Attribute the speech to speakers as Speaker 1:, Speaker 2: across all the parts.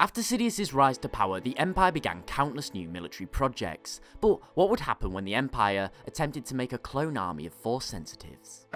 Speaker 1: After Sidious's rise to power, the Empire began countless new military projects, but what would happen when the Empire attempted to make a clone army of Force sensitives?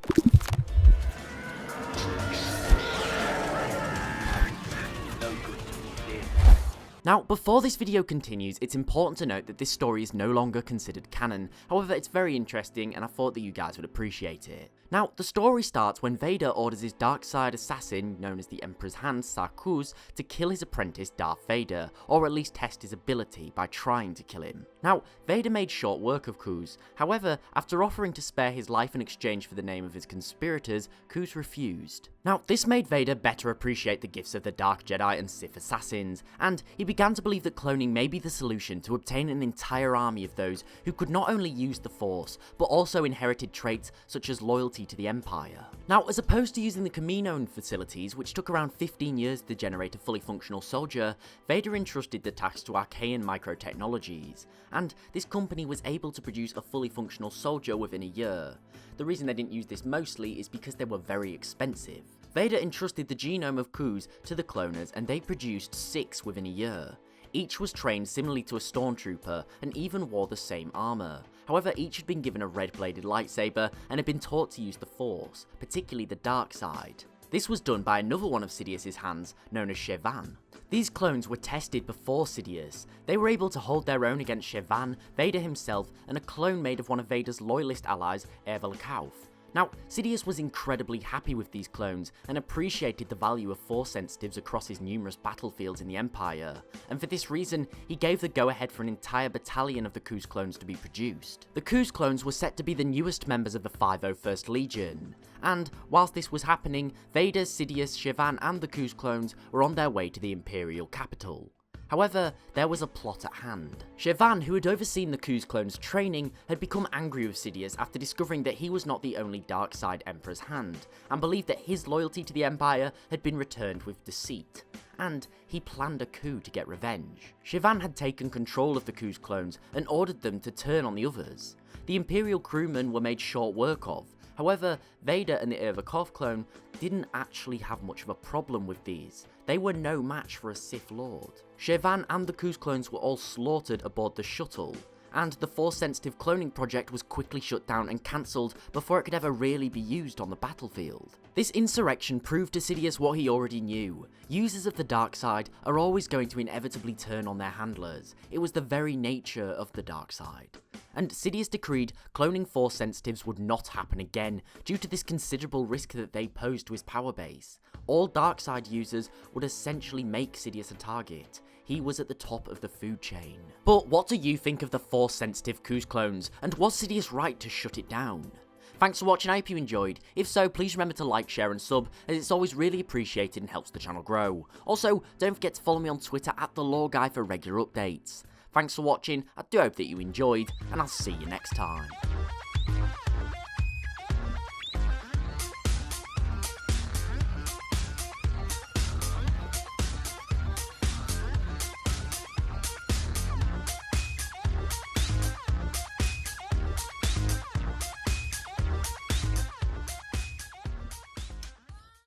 Speaker 1: Now, before this video continues, it's important to note that this story is no longer considered canon. However, it's very interesting and I thought that you guys would appreciate it. Now, the story starts when Vader orders his darkside assassin, known as the Emperor's Hand, Sarkuz, to kill his apprentice Darth Vader, or at least test his ability by trying to kill him. Now, Vader made short work of Kuz. However, after offering to spare his life in exchange for the name of his conspirators, Kuz refused. Now, this made Vader better appreciate the gifts of the Dark Jedi and Sith assassins, and he began to believe that cloning may be the solution to obtain an entire army of those who could not only use the Force, but also inherited traits such as loyalty to the Empire. Now, as opposed to using the Kamino facilities, which took around 15 years to generate a fully functional soldier, Vader entrusted the task to Archaean Microtechnologies, and this company was able to produce a fully functional soldier within a year. The reason they didn't use this mostly is because they were very expensive. Vader entrusted the genome of Kuz to the cloners and they produced 6 within a year. Each was trained similarly to a Stormtrooper and even wore the same armour. However, each had been given a red-bladed lightsaber and had been taught to use the Force, particularly the darkside. This was done by another one of Sidious's hands, known as Shevan. These clones were tested before Sidious. They were able to hold their own against Shevan, Vader himself, and a clone made of one of Vader's loyalist allies, Ervelkauf. Now, Sidious was incredibly happy with these clones and appreciated the value of Force sensitives across his numerous battlefields in the Empire, and for this reason, he gave the go-ahead for an entire battalion of the Kuz clones to be produced. The Kuz clones were set to be the newest members of the 501st Legion, and whilst this was happening, Vader, Sidious, Shevan and the Kuz clones were on their way to the Imperial capital. However, there was a plot at hand. Shevan, who had overseen the Kuz clones' training, had become angry with Sidious after discovering that he was not the only darkside Emperor's Hand, and believed that his loyalty to the Empire had been returned with deceit. And he planned a coup to get revenge. Shevan had taken control of the Kuz clones and ordered them to turn on the others. The Imperial crewmen were made short work of. However, Vader and the Ervelkauf clone didn't actually have much of a problem with these. They were no match for a Sith Lord. Shevan and the Kuz clones were all slaughtered aboard the shuttle, and the Force-sensitive cloning project was quickly shut down and cancelled before it could ever really be used on the battlefield. This insurrection proved to Sidious what he already knew. Users of the dark side are always going to inevitably turn on their handlers. It was the very nature of the dark side. And Sidious decreed cloning Force sensitives would not happen again due to this considerable risk that they posed to his power base. All darkside users would essentially make Sidious a target. He was at the top of the food chain. But what do you think of the Force sensitive Kuz clones, and was Sidious right to shut it down? Thanks for watching, I hope you enjoyed. If so, please remember to like, share and sub, as it's always really appreciated and helps the channel grow. Also, don't forget to follow me on Twitter @TheLoreGuy for regular updates. Thanks for watching, I do hope that you enjoyed, and I'll see you next time.